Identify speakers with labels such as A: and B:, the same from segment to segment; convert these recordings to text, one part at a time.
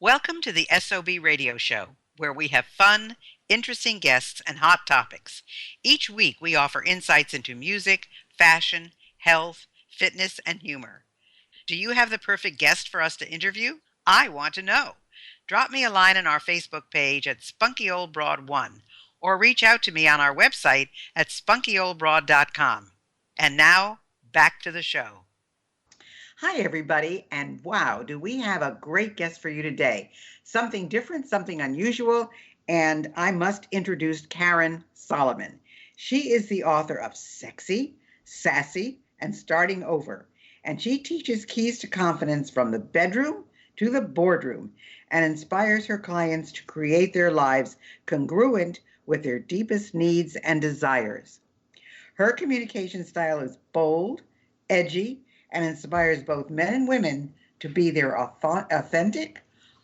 A: Welcome to the SOB radio show, where we have fun, interesting guests, and hot topics. Each week, we offer insights into music, fashion, health, fitness, and humor. Do you have the perfect guest for us to interview? I want to know. Drop me a line on our Facebook page at Spunky Old Broad 1 or reach out to me on our website at spunkyoldbroad.com. And now, back to the show. Hi, everybody, and wow, do we have a great guest for you today. Something different, something unusual, and I must introduce Karen Solomon. She is the author of Sexy, Sassy, and Starting Over, and she teaches keys to confidence from the bedroom to the boardroom and inspires her clients to create their lives congruent with their deepest needs and desires. Her communication style is bold, edgy, and inspires both men and women to be their authentic,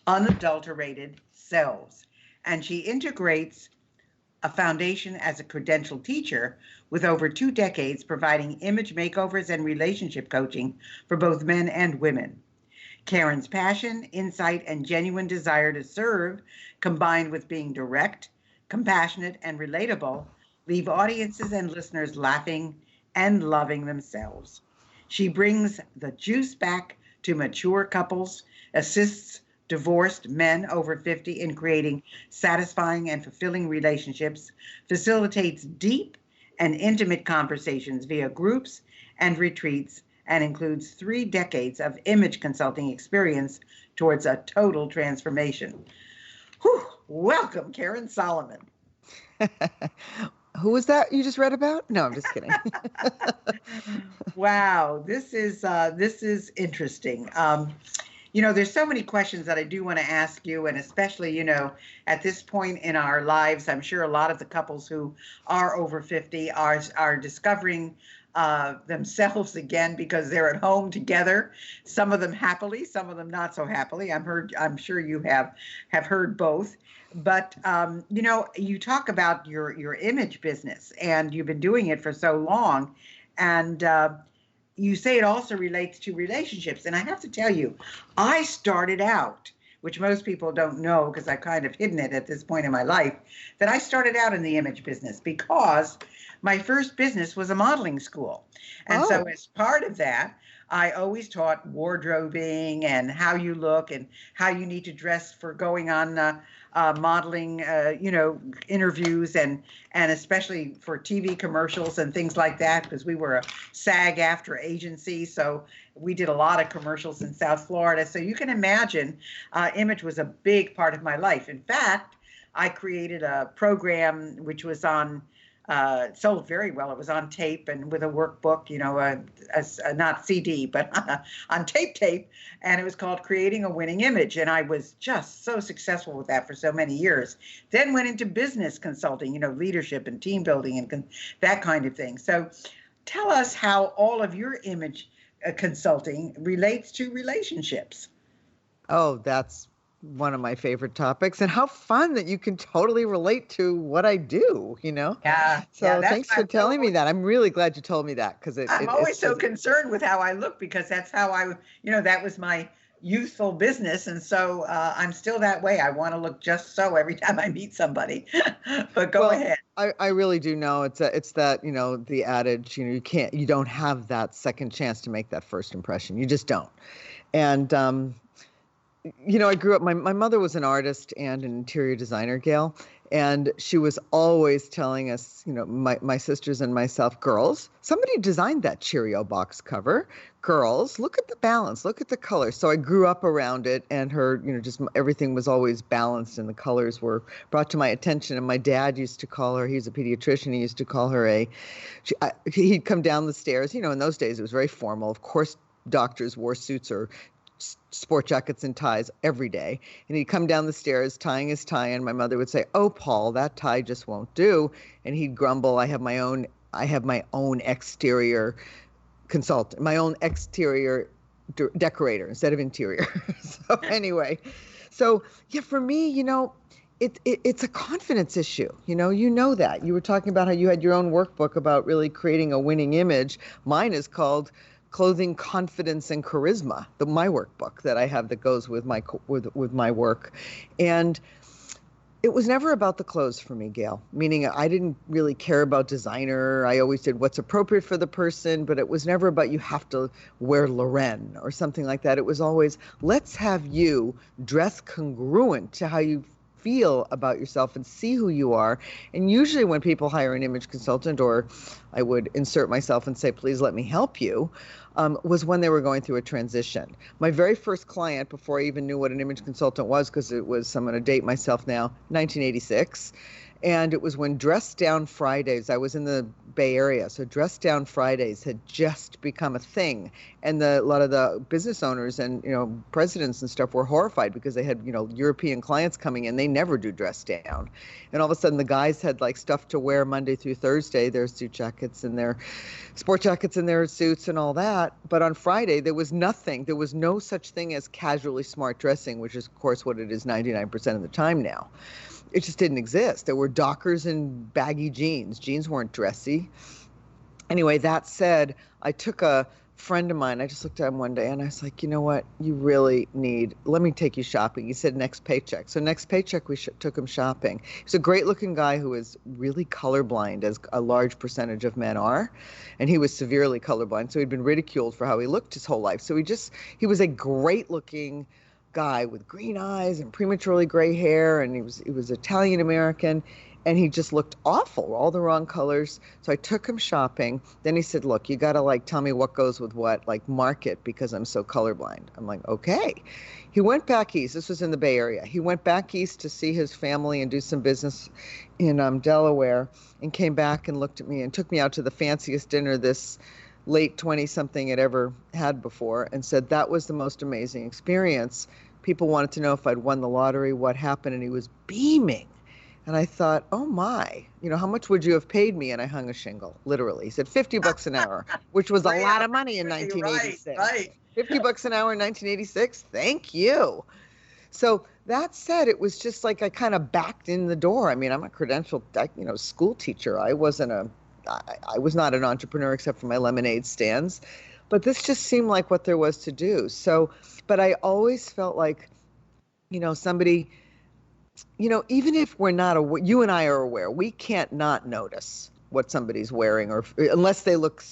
A: unadulterated selves. And she integrates a foundation as a credentialed teacher with over 2 decades providing image makeovers and relationship coaching for both men and women. Karen's passion, insight, and genuine desire to serve, combined with being direct, compassionate, and relatable, leave audiences and listeners laughing and loving themselves. She brings the juice back to mature couples, assists divorced men over 50 in creating satisfying and fulfilling relationships, facilitates deep and intimate conversations via groups and retreats, and includes 3 decades of image consulting experience towards a total transformation. Whew, welcome, Karen Solomon.
B: Who was that you just read about? No, I'm just kidding.
A: Wow, this is interesting. There's so many questions that I do want to ask you, and especially, at this point in our lives, I'm sure a lot of the couples who are over 50 are discovering themselves again because they're at home together. Some of them happily, some of them not so happily. I'm sure you have heard both. But you talk about your image business, and you've been doing it for so long, and you say it also relates to relationships. And I have to tell you, I started out, which most people don't know because I've kind of hidden it at this point in my life, that I started out in the image business because my first business was a modeling school. And so as part of that, I always taught wardrobing and how you look and how you need to dress for going on modeling, interviews and especially for TV commercials and things like that, because we were a SAG-AFTRA agency. So we did a lot of commercials in South Florida. So you can imagine image was a big part of my life. In fact, I created a program which was on sold very well. It was on tape and with a workbook, not CD, but on tape. And it was called Creating a Winning Image. And I was just so successful with that for so many years. Then went into business consulting, leadership and team building and that kind of thing. So tell us how all of your image consulting relates to relationships.
B: Oh, that's one of my favorite topics, and how fun that you can totally relate to what I do,
A: Yeah.
B: So thanks for telling me that. I'm really glad you told me that because
A: I'm always so concerned with how I look because that's how that was my youthful business. And so I'm still that way. I want to look just so every time I meet somebody, but go ahead.
B: I really do know it's that, the adage, you don't have that second chance to make that first impression. You just don't. And, I grew up, my mother was an artist and an interior designer, Gayle, and she was always telling us, my sisters and myself, girls, somebody designed that Cheerio box cover. Girls, look at the balance, look at the color. So I grew up around it, and her, just everything was always balanced and the colors were brought to my attention. And my dad used to call her, he's a pediatrician, he used to call her he'd come down the stairs, in those days it was very formal. Of course, doctors wore suits or sport jackets and ties every day. And he'd come down the stairs tying his tie, and my mother would say, "Oh, Paul, that tie just won't do." And he'd grumble, I have my own exterior consultant, my own exterior decorator instead of interior. So anyway, for me, it's a confidence issue. That. You were talking about how you had your own workbook about really creating a winning image. Mine is called Clothing Confidence and Charisma, my workbook that I have that goes with my work. And it was never about the clothes for me, Gayle, meaning I didn't really care about designer. I always did what's appropriate for the person, but it was never about you have to wear Loren or something like that. It was always, let's have you dress congruent to how you feel about yourself and see who you are. And usually when people hire an image consultant, or I would insert myself and say, please let me help you, was when they were going through a transition. My very first client, before I even knew what an image consultant was, because it was, I'm going to date myself now, 1986. And it was when Dress Down Fridays, I was in the Bay Area, so Dress Down Fridays had just become a thing. And a lot of the business owners and, presidents and stuff were horrified because they had, European clients coming in. They never do dress down. And all of a sudden the guys had like stuff to wear Monday through Thursday, their suit jackets and their sport jackets and their suits and all that. But on Friday, there was nothing. There was no such thing as casually smart dressing, which is, of course, what it is 99% of the time now. It just didn't exist. There were Dockers and baggy jeans. Jeans weren't dressy. Anyway, that said, I took a friend of mine, I just looked at him one day and I was like, you know what, you really need, let me take you shopping. He said next paycheck. So next paycheck, we took him shopping. He's a great looking guy who is really colorblind, as a large percentage of men are. And he was severely colorblind. So he'd been ridiculed for how he looked his whole life. So he was a great looking guy with green eyes and prematurely gray hair, and he was Italian American, and he just looked awful, all the wrong colors. So I took him shopping. Then he said, look, you got to tell me what goes with what, mark it, because I'm so colorblind. I'm like, okay. He went back east. This was in the Bay Area. He went back east to see his family and do some business in Delaware, and came back and looked at me and took me out to the fanciest dinner this late 20-something had ever had before, and said that was the most amazing experience. People wanted to know if I'd won the lottery, what happened, and he was beaming. And I thought, oh my, how much would you have paid me? And I hung a shingle, literally. He said $50 an hour, which was a lot of money in 1986.
A: Right.
B: $50 an hour in 1986. Thank you. So that said, it was just like I kind of backed in the door. I mean, I'm a credentialed, school teacher. I was not an entrepreneur except for my lemonade stands, but this just seemed like what there was to do. So, but I always felt like, somebody, even if we're not aware, you and I are aware, we can't not notice what somebody's wearing, or unless they look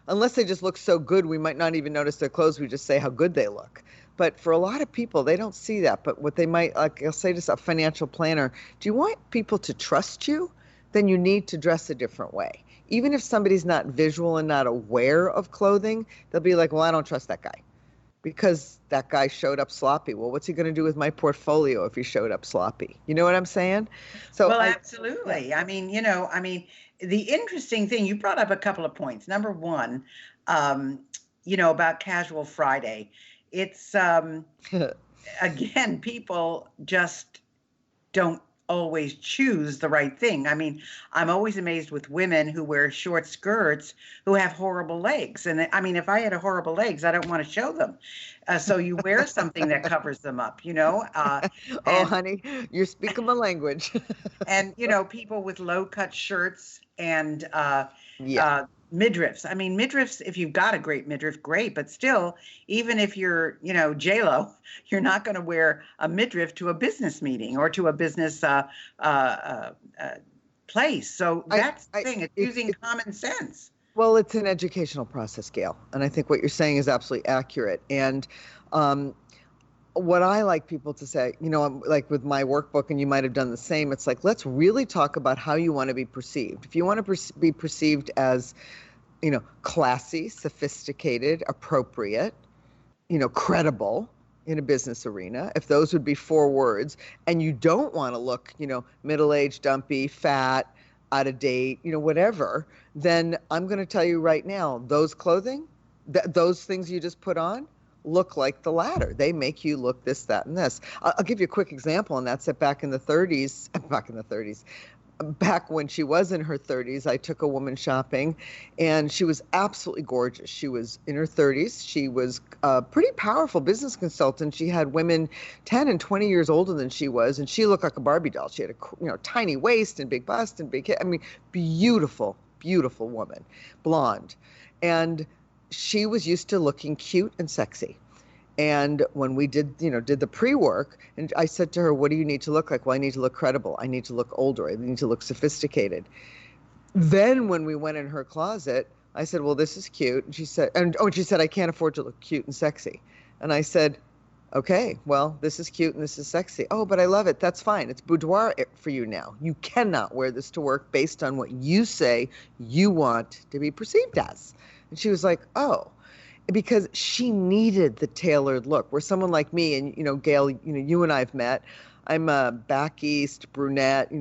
B: unless they just look so good, we might not even notice their clothes. We just say how good they look. But for a lot of people, they don't see that. But what they might, I'll say to a financial planner, do you want people to trust you? Then you need to dress a different way. Even if somebody's not visual and not aware of clothing, they'll be like, well, I don't trust that guy because that guy showed up sloppy. Well, what's he going to do with my portfolio if he showed up sloppy? You know what I'm saying? So
A: absolutely. Yeah. I mean, the interesting thing, you brought up a couple of points. Number one, about Casual Friday. It's, again, people just don't always choose the right thing. I mean, I'm always amazed with women who wear short skirts who have horrible legs. And I mean, if I had horrible legs, I don't want to show them. So you wear something that covers them up,
B: honey, you're speaking my language.
A: And, people with low cut shirts and midriffs. I mean, midriffs, if you've got a great midriff, great. But still, even if you're, J-Lo, you're not going to wear a midriff to a business meeting or to a business place. So that's the thing. It's using common sense.
B: Well, it's an educational process, Gayle. And I think what you're saying is absolutely accurate. And what I like people to say, like with my workbook, and you might have done the same, it's like, let's really talk about how you want to be perceived. If you want to be perceived as, classy, sophisticated, appropriate, credible in a business arena, if those would be 4 words, and you don't want to look, middle-aged, dumpy, fat, out of date, whatever, then I'm going to tell you right now, those clothing, those things you just put on, look like the latter. They make you look this, that, and this. I'll give you a quick example, and that's that back when she was in her 30s, I took a woman shopping, and she was absolutely gorgeous. She was in her 30s. She was a pretty powerful business consultant. She had women 10 and 20 years older than she was, and she looked like a Barbie doll. She had a tiny waist and big bust and big, beautiful, beautiful woman, blonde. And she was used to looking cute and sexy. And when we did the pre-work, and I said to her, what do you need to look like? Well, I need to look credible. I need to look older. I need to look sophisticated. Then when we went in her closet, I said, well, this is cute. And she said, I can't afford to look cute and sexy. And I said, okay, well, this is cute and this is sexy. Oh, but I love it. That's fine. It's boudoir for you now. You cannot wear this to work based on what you say you want to be perceived as. And she was like, oh, because she needed the tailored look. Where someone like me, and Gayle, you and I've met. I'm a back east brunette.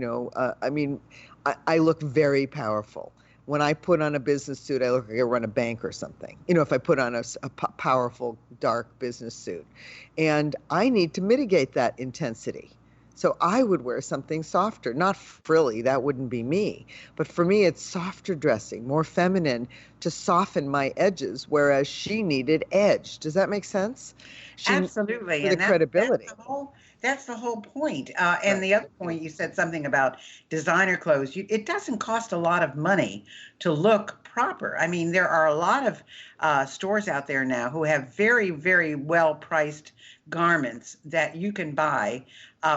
B: I look very powerful. When I put on a business suit, I look like I run a bank or something. If I put on a powerful, dark business suit. And I need to mitigate that intensity. So I would wear something softer, not frilly, that wouldn't be me. But for me, it's softer dressing, more feminine to soften my edges, whereas she needed edge. Does that make sense?
C: Absolutely.
B: And the credibility.
C: That's the whole point. And the other point, you said something about designer clothes. It doesn't cost a lot of money to look proper. I mean, there are a lot of stores out there now who have very, very well-priced garments that you can buy,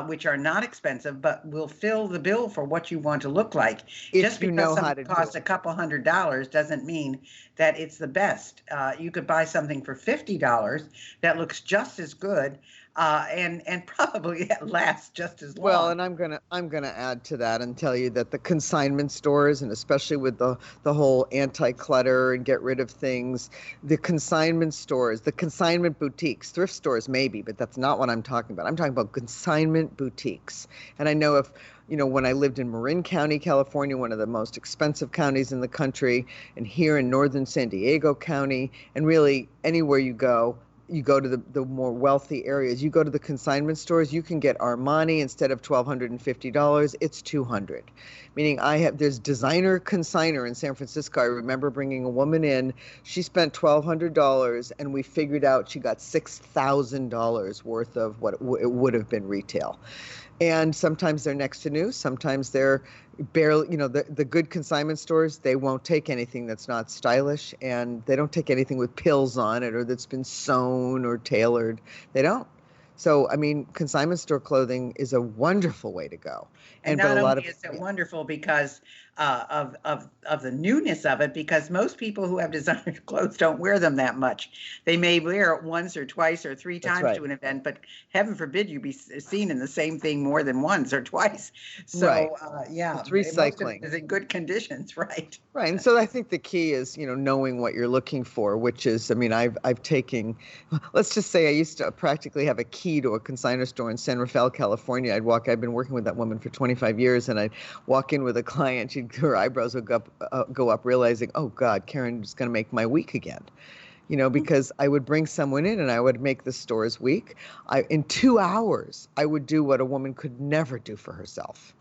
C: which are not expensive, but will fill the bill for what you want to look like. Just because something costs a couple $100 doesn't mean that it's the best. You could buy something for $50 that looks just as good. And probably lasts just as long.
B: Well, and I'm gonna add to that and tell you that the consignment stores, and especially with the whole anti-clutter and get rid of things, the consignment stores, the consignment boutiques, thrift stores maybe, but that's not what I'm talking about. I'm talking about consignment boutiques. And I know when I lived in Marin County, California, one of the most expensive counties in the country, and here in northern San Diego County, and really anywhere you go to the more wealthy areas, you go to the consignment stores, you can get Armani instead of $1,250, it's $200. Meaning there's designer consigner in San Francisco. I remember bringing a woman in, she spent $1,200 and we figured out she got $6,000 worth of what it would have been retail. And sometimes they're next to new, sometimes they're barely, the good consignment stores, they won't take anything that's not stylish, and they don't take anything with pills on it or that's been sewn or tailored. They don't. So, I mean, consignment store clothing is a wonderful way to go.
C: And not only is it wonderful because of the newness of it, because most people who have designer clothes don't wear them that much. They may wear it once or twice or three times to an event, but heaven forbid you be seen in the same thing more than once or twice. So,
B: it's recycling.
C: It's in good conditions, right?
B: Right. And so I think the key is, knowing what you're looking for, which is, I've taken, let's just say I used to practically have a key to a consignor store in San Rafael, California. I've been working with that woman for 25 years, and I'd walk in with a client, her eyebrows would go up realizing, oh God, Karen is going to make my week again. Because I would bring someone in and I would make the store's week. In 2 hours, I would do what a woman could never do for herself.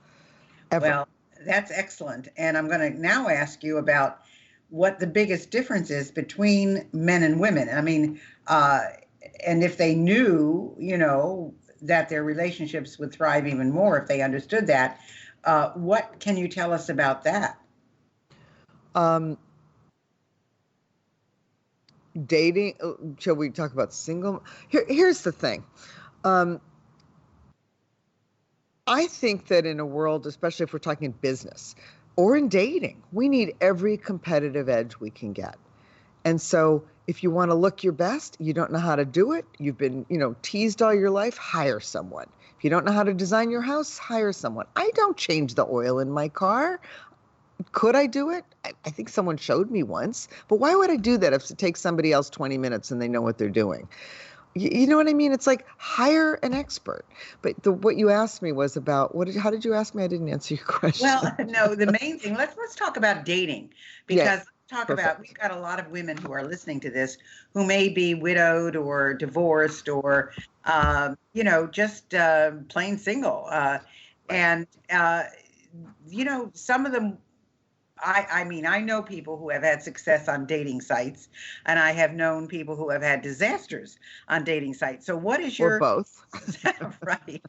B: Ever.
C: Well, that's excellent. And I'm going to now ask you about what the biggest difference is between men and women. I mean, and if they knew, that their relationships would thrive even more if they understood that, what can you tell us about that?
B: Dating, shall we talk about single? Here's the thing. I think that in a world, especially if we're talking business or in dating, we need every competitive edge we can get. And so if you want to look your best, you don't know how to do it, you've been, teased all your life, hire someone. If you don't know how to design your house, hire someone. I don't change the oil in my car. Could I do it? I think someone showed me once, but why would I do that if it takes somebody else 20 minutes and they know what they're doing? You know what I mean? It's like hire an expert. But what you asked me was about how did you ask me? I didn't answer your question.
C: Well, no, the main thing, let's talk about dating, because we've got a lot of women who are listening to this who may be widowed or divorced or, just plain single. And, some of them, I know people who have had success on dating sites, and I have known people who have had disasters on dating sites. So what is your...
B: Or both.
C: Right.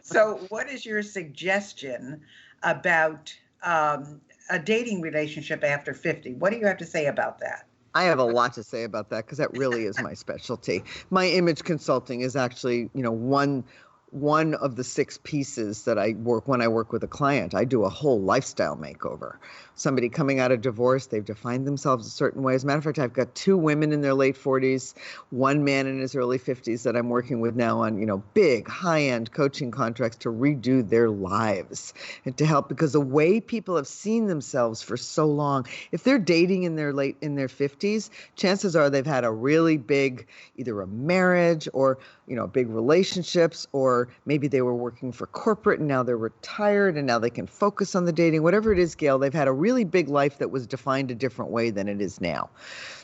C: So what is your suggestion about a dating relationship after 50? What do you have to say about that?
B: I have a lot to say about that because that really is my specialty. My image consulting is actually, one of the 6 pieces that I work when I work with a client. I do a whole lifestyle makeover. Somebody coming out of divorce, they've defined themselves a certain way. As a matter of fact, I've got 2 women in their late 40s, 1 man in his early 50s that I'm working with now on, big high-end coaching contracts to redo their lives and to help, because the way people have seen themselves for so long, if they're dating in their 50s, chances are they've had a really big, either a marriage or big relationships, or maybe they were working for corporate and now they're retired and now they can focus on the dating, whatever it is, Gayle, they've had a really big life that was defined a different way than it is now.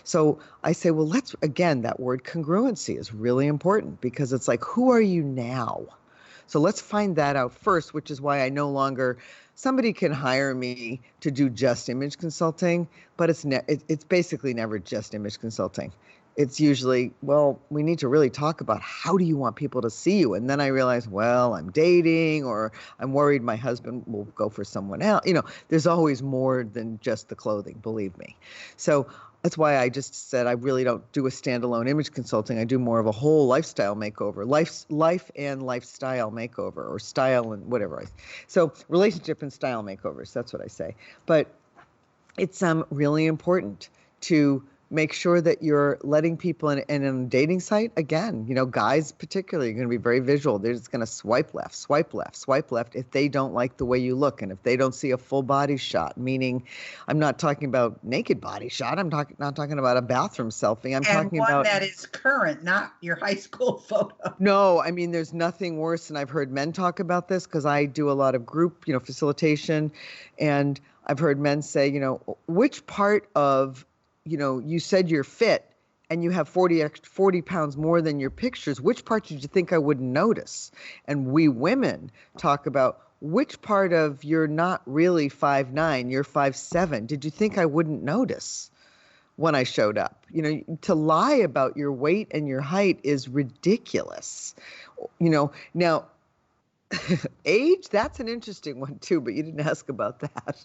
B: So I say, well, that word congruency is really important, because it's like, who are you now? So let's find that out first, which is why I no longer, somebody can hire me to do just image consulting, but it's basically never just image consulting. It's usually, well, we need to really talk about how do you want people to see you? And then I realize, well, I'm dating, or I'm worried my husband will go for someone else. There's always more than just the clothing, believe me. So that's why I just said I really don't do a standalone image consulting. I do more of a whole lifestyle makeover, life and lifestyle makeover, or style and whatever. So relationship and style makeovers, that's what I say. But it's really important to make sure that you're letting people in a dating site, again, guys particularly, are going to be very visual. They're just going to swipe left, swipe left, swipe left if they don't like the way you look, and if they don't see a full body shot, meaning I'm not talking about naked body shot. I'm not talking about a bathroom selfie. I'm talking about
C: one that is current, not your high school photo.
B: No, I mean, there's nothing worse, and I've heard men talk about this because I do a lot of group, facilitation, and I've heard men say, which part of you said you're fit and you have 40 pounds more than your pictures. Which part did you think I wouldn't notice? And we women talk about, which part of you're not really 5'9", you're 5'7". Did you think I wouldn't notice when I showed up? To lie about your weight and your height is ridiculous. Now, age, that's an interesting one too, but you didn't ask about that.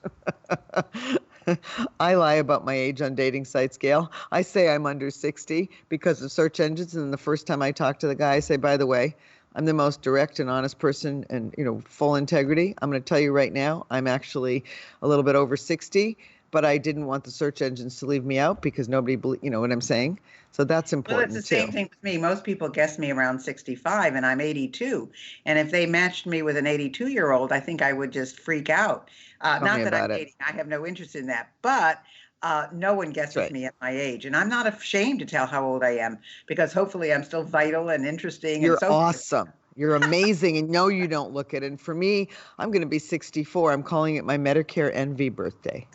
B: I lie about my age on dating sites, Gayle. I say I'm under 60 because of search engines, and the first time I talk to the guy, I say, by the way, I'm the most direct and honest person and, full integrity. I'm going to tell you right now, I'm actually a little bit over 60, but I didn't want the search engines to leave me out because nobody, you know what I'm saying? So that's important.
C: Well, it's the same thing with me. Most people guess me around 65 and I'm 82. And if they matched me with an 82-year-old, I think I would just freak out. Not that I'm dating. I have no interest in that. But no one guesses me at my age. And I'm not ashamed to tell how old I am, because hopefully I'm still vital and interesting.
B: You're
C: and so
B: awesome. You're amazing. And no, you don't look it. And for me, I'm going to be 64. I'm calling it my Medicare envy birthday.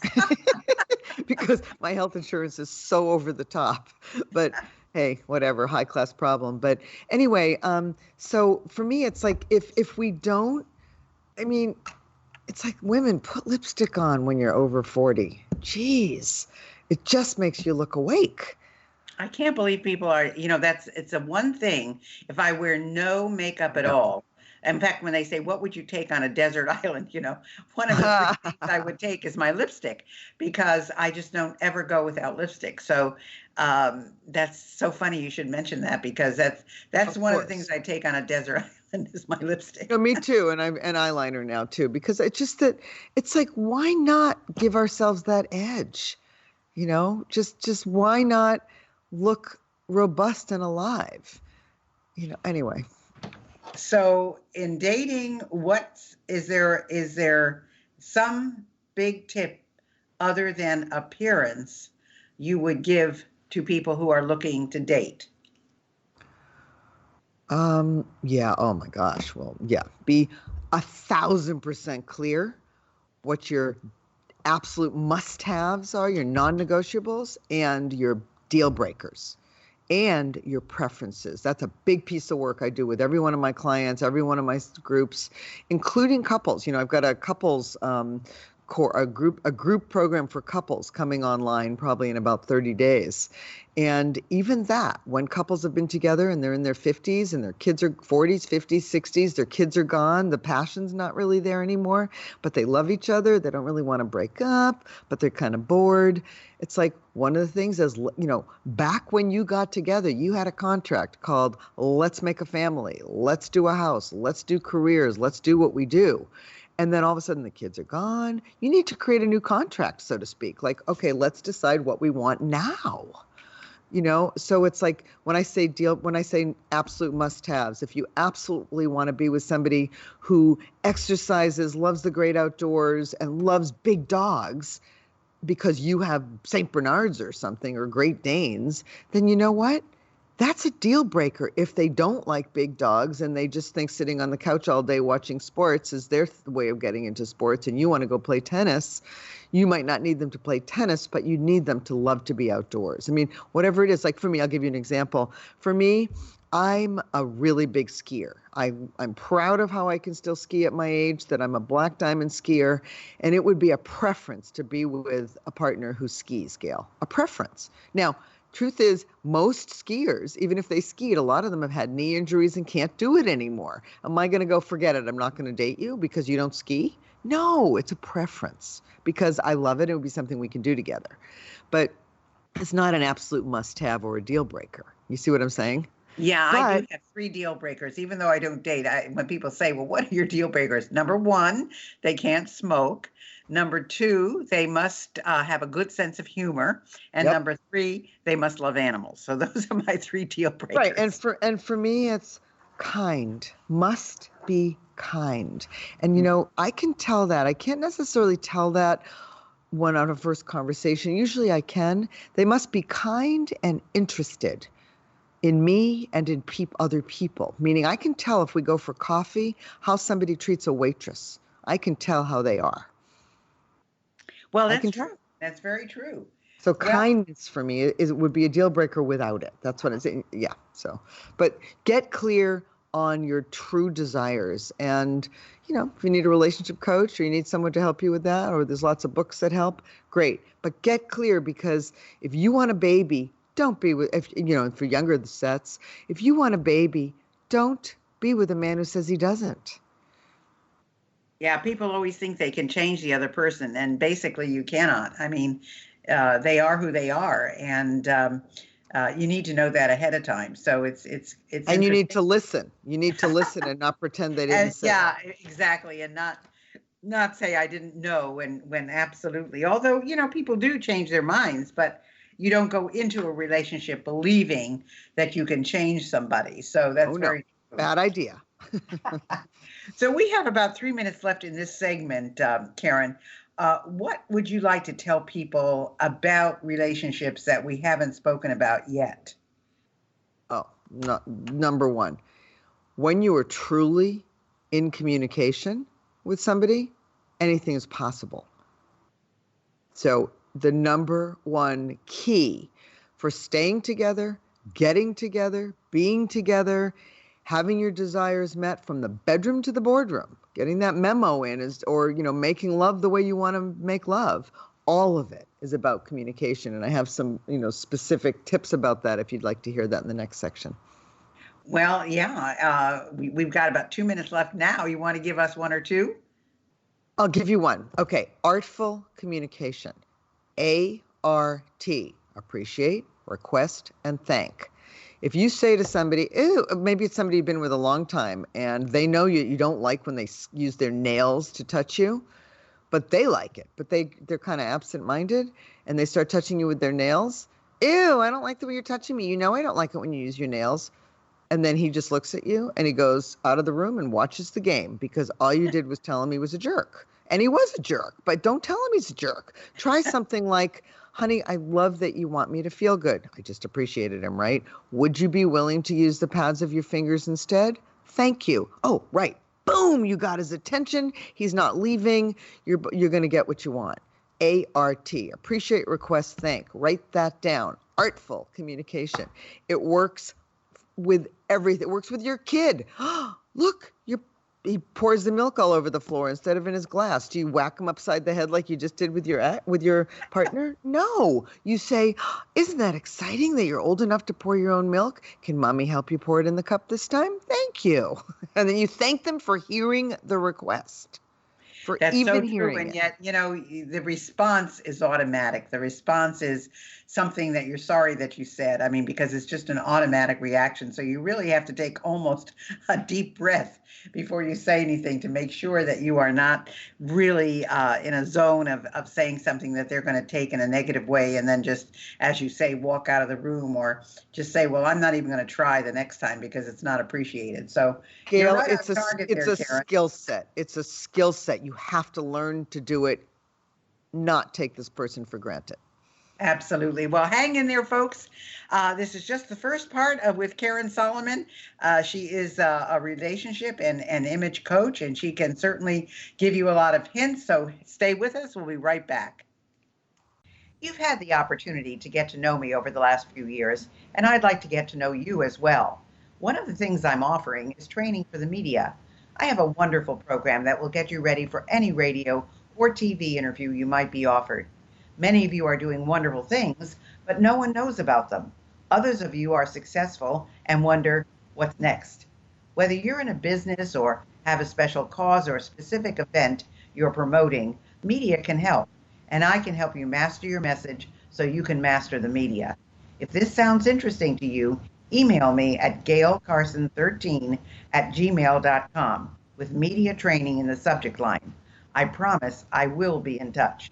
B: Because my health insurance is so over the top. But hey, whatever, high class problem. But anyway, so for me, it's like if we don't, I mean, it's like, women, put lipstick on when you're over 40. Jeez, it just makes you look awake.
C: I can't believe people are, it's a one thing if I wear no makeup at all. In fact, when they say, what would you take on a desert island? One of the things I would take is my lipstick, because I just don't ever go without lipstick. So that's so funny you should mention that, because that's one of the things I take on a desert island is my lipstick.
B: Me too. And I'm an eyeliner now too, because it's just that it's like, why not give ourselves that edge? Just why not look robust and alive? Anyway.
C: So in dating, is there some big tip other than appearance you would give to people who are looking to date?
B: Yeah. Oh my gosh. Well, yeah. Be 1,000% clear what your absolute must-haves are, your non-negotiables, and your deal breakers, and your preferences. That's a big piece of work I do with every one of my clients, every one of my groups, including couples. I've got a couples a group program for couples coming online probably in about 30 days. And even that, when couples have been together and they're in their 50s and their kids are 40s, 50s, 60s, their kids are gone, the passion's not really there anymore, but they love each other. They don't really want to break up, but they're kind of bored. It's like one of the things is, back when you got together, you had a contract called let's make a family, let's do a house, let's do careers, let's do what we do. And then all of a sudden the kids are gone. You need to create a new contract, so to speak. Like, okay, let's decide what we want now. So it's like when I say absolute must-haves, if you absolutely want to be with somebody who exercises, loves the great outdoors, and loves big dogs because you have St. Bernards or something or Great Danes, then you know what? That's a deal breaker. If they don't like big dogs and they just think sitting on the couch all day watching sports is their way of getting into sports, and you want to go play tennis, you might not need them to play tennis, but you need them to love to be outdoors. I mean, whatever it is, like for me, I'll give you an example. For me, I'm a really big skier. I'm proud of how I can still ski at my age, that I'm a black diamond skier, and it would be a preference to be with a partner who skis, Gayle. A preference. Now, truth is, most skiers, even if they skied, a lot of them have had knee injuries and can't do it anymore. Am I going to go, forget it, I'm not going to date you because you don't ski? No, it's a preference because I love it. It would be something we can do together. But it's not an absolute must-have or a deal breaker. You see what I'm saying?
C: Yeah, I do have 3 deal breakers, even though I don't date. When people say, well, what are your deal breakers? Number 1, they can't smoke. Number 2, they must have a good sense of humor. And
B: Yep.
C: Number 3, they must love animals. So those are my 3 deal breakers.
B: Right. And for me, it's kind. Must be kind. And, I can tell that. I can't necessarily tell that when on a first conversation. Usually I can. They must be kind and interested in me and in other people. Meaning I can tell if we go for coffee, how somebody treats a waitress. I can tell how they are.
C: Well, that's true. That's very true.
B: So kindness for me would be a deal breaker without it. That's what it's, yeah. So, but get clear on your true desires. And, if you need a relationship coach or you need someone to help you with that, or there's lots of books that help, great. But get clear, because if you want a baby, don't be with, for younger sets, if you want a baby, don't be with a man who says he doesn't.
C: Yeah, people always think they can change the other person, and basically you cannot. I mean, they are who they are, and you need to know that ahead of time. So it's
B: and you need to listen. You need to listen and not pretend they didn't say.
C: Yeah, exactly, and not say I didn't know when absolutely. Although people do change their minds, but you don't go into a relationship believing that you can change somebody. So that's very
B: bad idea.
C: So we have about 3 minutes left in this segment, Karen. What would you like to tell people about relationships that we haven't spoken about yet?
B: Oh, number 1, when you are truly in communication with somebody, anything is possible. So the number 1 key for staying together, getting together, being together, having your desires met from the bedroom to the boardroom, getting that memo in or making love the way you want to make love. All of it is about communication. And I have some, specific tips about that if you'd like to hear that in the next section.
C: Well, yeah, we've got about 2 minutes left now. You want to give us 1 or 2?
B: I'll give you 1. Okay. Artful communication. ART. Appreciate, request, and thank. If you say to somebody, maybe it's somebody you've been with a long time and they know you don't like when they use their nails to touch you, but they like it, but they're kind of absent-minded and they start touching you with their nails. Ew, I don't like the way you're touching me. I don't like it when you use your nails. And then he just looks at you and he goes out of the room and watches the game because all you did was tell him he was a jerk. And he was a jerk, but don't tell him he's a jerk. Try something like, honey, I love that you want me to feel good. I just appreciated him, right? Would you be willing to use the pads of your fingers instead? Thank you. Oh, right. Boom, you got his attention. He's not leaving. You're going to get what you want. ART, appreciate, request, thank. Write that down. Artful communication. It works with everything. It works with your kid. Look, he pours the milk all over the floor instead of in his glass? Do you whack him upside the head like you just did with your partner? No. You say, "Isn't that exciting that you're old enough to pour your own milk? Can mommy help you pour it in the cup this time? Thank you." And then you thank them for hearing the request, for
C: That's so
B: even
C: true.
B: hearing
C: And
B: it.
C: yet, the response is automatic. The response is something that you're sorry that you said. I mean, because it's just an automatic reaction. So you really have to take almost a deep breath before you say anything to make sure that you are not really in a zone of saying something that they're going to take in a negative way. And then just, as you say, walk out of the room, or just say, well, I'm not even going to try the next time because it's not appreciated. So you're
B: Gayle,
C: right on target
B: it's
C: there,
B: a
C: Karen.
B: skill set. It's a skill set. You have to learn to do it, not take this person for granted.
C: Absolutely. Well, hang in there, folks. This is just the first part with Karen Solomon. She is a relationship and image coach, and she can certainly give you a lot of hints. So stay with us. We'll be right back. You've had the opportunity to get to know me over the last few years, and I'd like to get to know you as well. One of the things I'm offering is training for the media. I have a wonderful program that will get you ready for any radio or TV interview you might be offered. Many of you are doing wonderful things, but no one knows about them. Others of you are successful and wonder what's next. Whether you're in a business or have a special cause or a specific event you're promoting, media can help. And I can help you master your message so you can master the media. If this sounds interesting to you, email me at gaylecarson13@gmail.com with media training in the subject line. I promise I will be in touch.